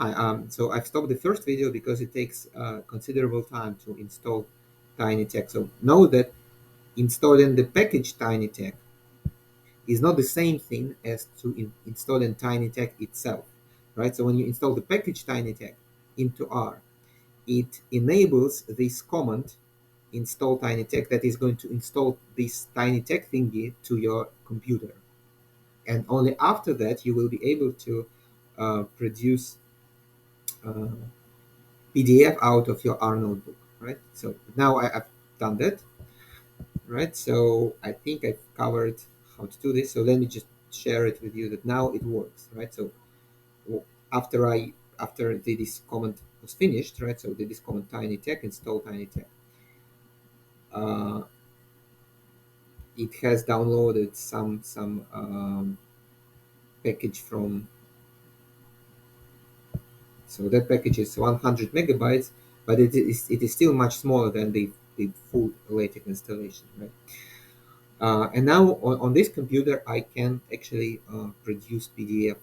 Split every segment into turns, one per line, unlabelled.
Hi, so I've stopped the first video because it takes considerable time to install TinyTech. So know that installing the package TinyTech is not the same thing as to installing TinyTech itself, right? So when you install the package TinyTech into R, it enables this command install TinyTech that is going to install this TinyTech thingy to your computer. And only after that you will be able to produce uh, PDF out of your R notebook, right? So now I've done that, right? So I think I've covered how to do this. So let me just share it with you that now it works, right? So after this comment was finished, right? So this comment TinyTech, install TinyTech. Uh, it has downloaded some package from. So that package is 100 megabytes, but it is still much smaller than the full LaTeX installation, right? And now on this computer, I can actually produce PDF.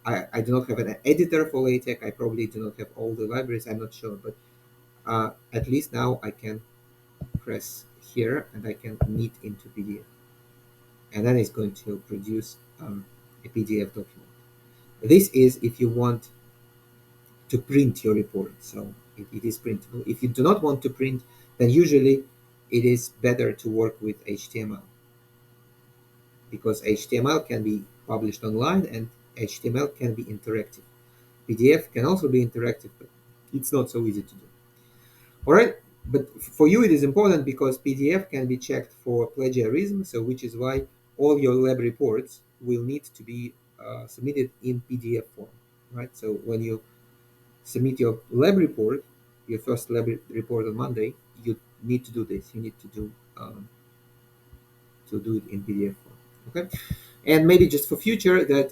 I do not have an editor for LaTeX. I probably do not have all the libraries. I'm not sure, but at least now I can press here and I can knit into PDF, and then it's going to produce a PDF document. This is if you want to print your report, so it is printable. If you do not want to print, then usually it is better to work with HTML, because HTML can be published online and HTML can be interactive. PDF can also be interactive, but it's not so easy to do. All right, but for you it is important because PDF can be checked for plagiarism, so which is why all your lab reports will need to be submitted in PDF form, right? So when you submit your lab report, your first lab report on Monday, you need to do this. You need to do it in PDF form. Okay, and maybe just for future that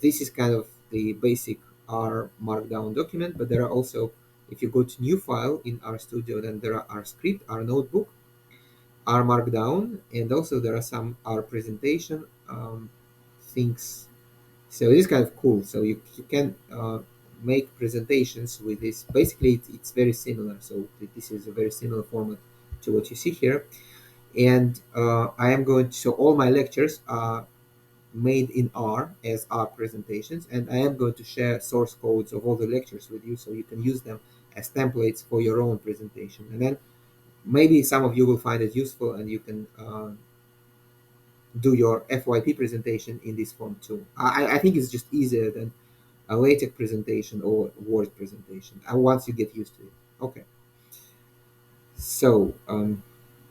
this is kind of the basic R Markdown document, but there are also, if you go to new file in RStudio, then there are R script, R notebook, R Markdown, and also there are some R presentation things. So it is kind of cool. So you can make presentations with this. Basically, it's very similar. So this is a very similar format to what you see here. And I am going to show all my lectures are made in R as R presentations, and I am going to share source codes of all the lectures with you so you can use them as templates for your own presentation. And then maybe some of you will find it useful and you can do your FYP presentation in this form too. I think it's just easier than a LaTeX presentation or Word presentation, and once you get used to it. Okay. So